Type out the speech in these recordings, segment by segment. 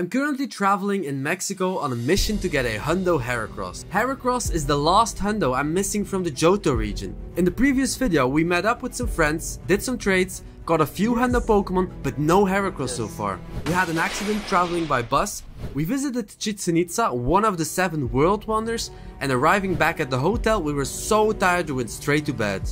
I'm currently traveling in Mexico on a mission to get a Hundo Heracross. Heracross is the last Hundo I'm missing from the Johto region. In the previous video we met up with some friends, did some trades, got a few Hundo Pokemon, but no Heracross so far. We had an accident traveling by bus, we visited Chichen Itza, one of the 7 world wonders, and arriving back at the hotel we were so tired we went straight to bed.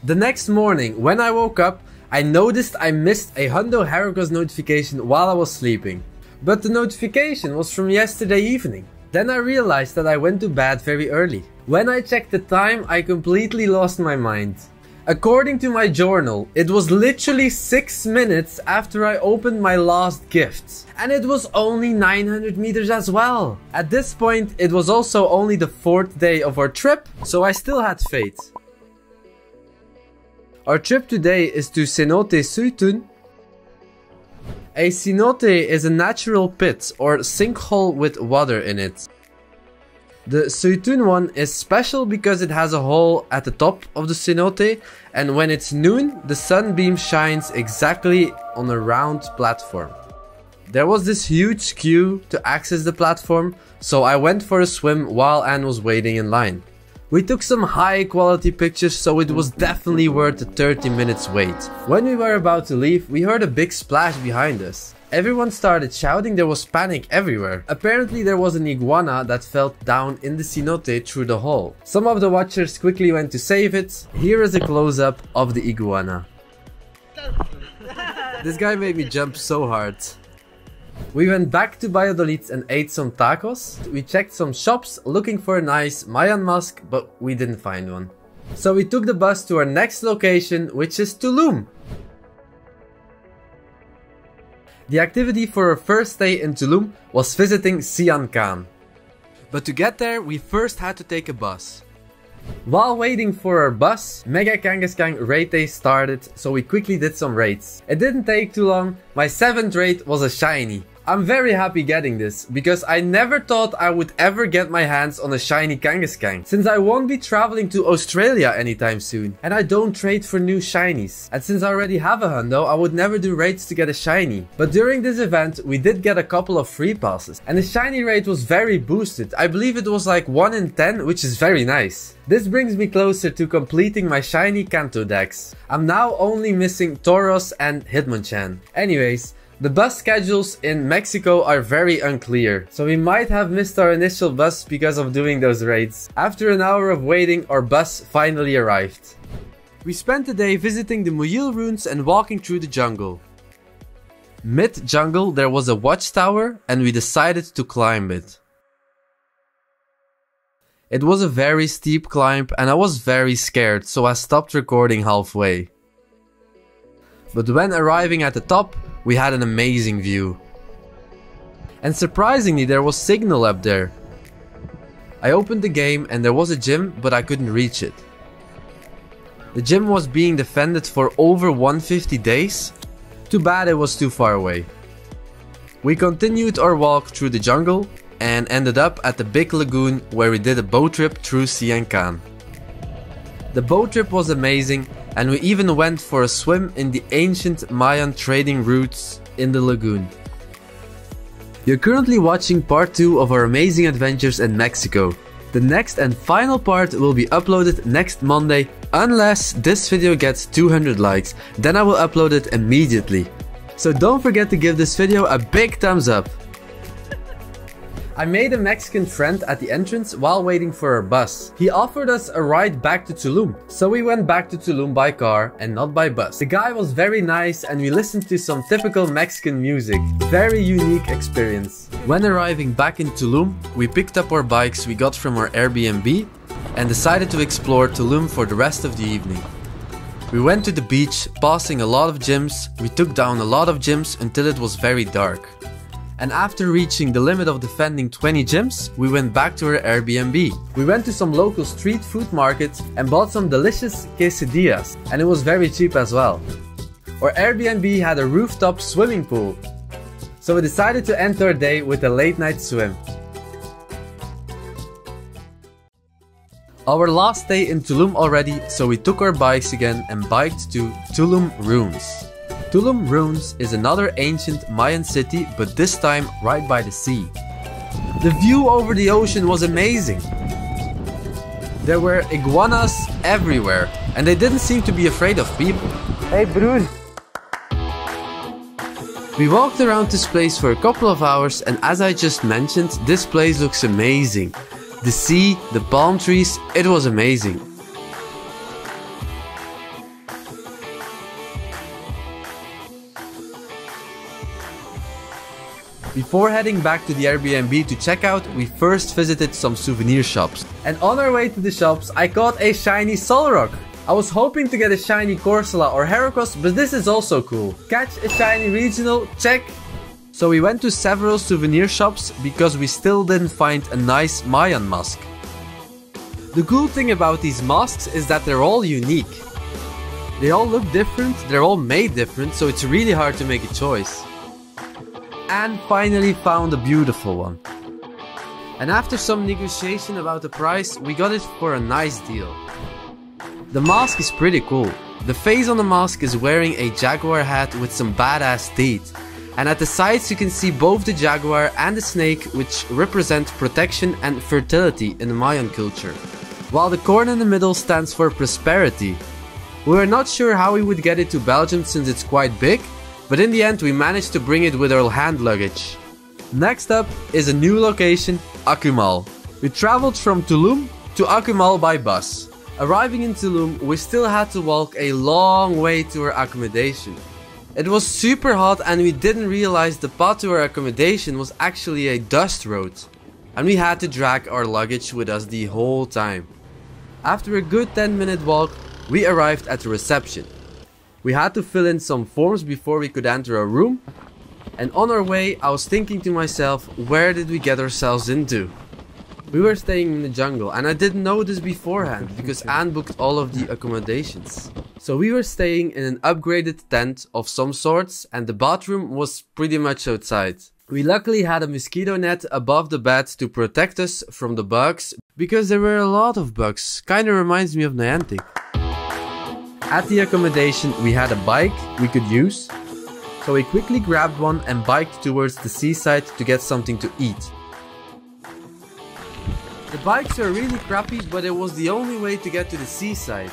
The next morning, when I woke up, I noticed I missed a Hundo Heracross notification while I was sleeping. But the notification was from yesterday evening. Then I realized that I went to bed very early. When I checked the time, I completely lost my mind. According to my journal, it was literally 6 minutes after I opened my last gift. And it was only 900 meters as well. At this point, it was also only the 4th day of our trip, so I still had faith. Our trip today is to Cenote Suitun. A cenote is a natural pit or sinkhole with water in it. The Suitun one is special because it has a hole at the top of the cenote, and when it's noon, the sunbeam shines exactly on a round platform. There was this huge queue to access the platform, so I went for a swim while Anne was waiting in line. We took some high quality pictures, so it was definitely worth the 30 minutes wait. When we were about to leave, we heard a big splash behind us. Everyone started shouting, there was panic everywhere. Apparently there was an iguana that fell down in the cenote through the hole. Some of the watchers quickly went to save it. Here is a close-up of the iguana. This guy made me jump so hard. We went back to Valladolid and ate some tacos. We checked some shops looking for a nice Mayan mask, but we didn't find one. So we took the bus to our next location, which is Tulum. The activity for our first day in Tulum was visiting Sian Khan. But to get there, we first had to take a bus. While waiting for our bus, Mega Kangaskhan raid day started, so we quickly did some raids. It didn't take too long, my 7th raid was a shiny. I'm very happy getting this, because I never thought I would ever get my hands on a shiny Kangaskhan, since I won't be traveling to Australia anytime soon, and I don't trade for new shinies. And since I already have a Hundo, I would never do raids to get a shiny. But during this event, we did get a couple of free passes, and the shiny rate was very boosted. I believe it was like 1 in 10, which is very nice. This brings me closer to completing my shiny Kanto dex. I'm now only missing Tauros and Hitmonchan. Anyways, the bus schedules in Mexico are very unclear, so we might have missed our initial bus because of doing those raids. After an hour of waiting, our bus finally arrived. We spent the day visiting the Muyil ruins and walking through the jungle. Mid-jungle there was a watchtower and we decided to climb it. It was a very steep climb and I was very scared, so I stopped recording halfway. But when arriving at the top, we had an amazing view. And surprisingly, there was signal up there. I opened the game and there was a gym, but I couldn't reach it. The gym was being defended for over 150 days. Too bad it was too far away. We continued our walk through the jungle and ended up at the big lagoon where we did a boat trip through Sian Khan. The boat trip was amazing, and we even went for a swim in the ancient Mayan trading routes in the lagoon. You're currently watching part 2 of our amazing adventures in Mexico. The next and final part will be uploaded next Monday, unless this video gets 200 likes, then I will upload it immediately. So don't forget to give this video a big thumbs up. I made a Mexican friend at the entrance while waiting for our bus. He offered us a ride back to Tulum, so we went back to Tulum by car and not by bus. The guy was very nice and we listened to some typical Mexican music. Very unique experience. When arriving back in Tulum, we picked up our bikes we got from our Airbnb and decided to explore Tulum for the rest of the evening. We went to the beach, passing a lot of gyms. We took down a lot of gyms until it was very dark. And after reaching the limit of defending 20 gyms, we went back to our Airbnb. We went to some local street food markets and bought some delicious quesadillas, and it was very cheap as well. Our Airbnb had a rooftop swimming pool, so we decided to end our day with a late night swim. Our last day in Tulum already, so we took our bikes again and biked to Tulum Ruins. Tulum Ruins is another ancient Mayan city, but this time right by the sea. The view over the ocean was amazing. There were iguanas everywhere, and they didn't seem to be afraid of people. Hey, broer. We walked around this place for a couple of hours, and as I just mentioned, this place looks amazing. The sea, the palm trees, it was amazing. Before heading back to the Airbnb to check out, we first visited some souvenir shops. And on our way to the shops, I caught a shiny Solrock. I was hoping to get a shiny Corsola or Heracross, but this is also cool. Catch a shiny regional, check. So we went to several souvenir shops because we still didn't find a nice Mayan mask. The cool thing about these masks is that they're all unique. They all look different, they're all made different, so it's really hard to make a choice. And finally found a beautiful one. And after some negotiation about the price, we got it for a nice deal. The mask is pretty cool. The face on the mask is wearing a jaguar hat with some badass teeth. And at the sides you can see both the jaguar and the snake, which represent protection and fertility in the Mayan culture. While the corn in the middle stands for prosperity. We were not sure how we would get it to Belgium since it's quite big, but in the end we managed to bring it with our hand luggage. Next up is a new location, Akumal. We traveled from Tulum to Akumal by bus. Arriving in Tulum, we still had to walk a long way to our accommodation. It was super hot and we didn't realize the path to our accommodation was actually a dust road. And we had to drag our luggage with us the whole time. After a good 10-minute walk, we arrived at the reception. We had to fill in some forms before we could enter our room. And on our way, I was thinking to myself, where did we get ourselves into? We were staying in the jungle and I didn't know this beforehand because Anne booked all of the accommodations. So we were staying in an upgraded tent of some sorts and the bathroom was pretty much outside. We luckily had a mosquito net above the bed to protect us from the bugs because there were a lot of bugs. Kinda reminds me of Niantic. At the accommodation we had a bike we could use, so we quickly grabbed one and biked towards the seaside to get something to eat. The bikes were really crappy, but it was the only way to get to the seaside.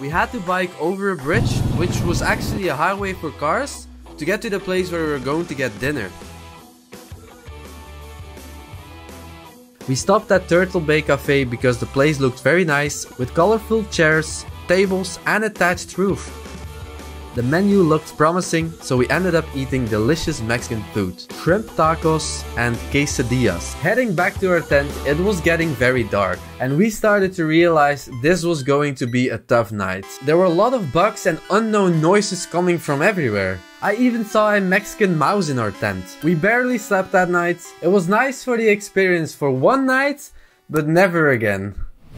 We had to bike over a bridge, which was actually a highway for cars, to get to the place where we were going to get dinner. We stopped at Turtle Bay Cafe because the place looked very nice, with colorful chairs, tables and a thatched roof. The menu looked promising, so we ended up eating delicious Mexican food, shrimp tacos and quesadillas. Heading back to our tent, it was getting very dark, and we started to realize this was going to be a tough night. There were a lot of bugs and unknown noises coming from everywhere. I even saw a Mexican mouse in our tent. We barely slept that night. It was nice for the experience for one night, but never again.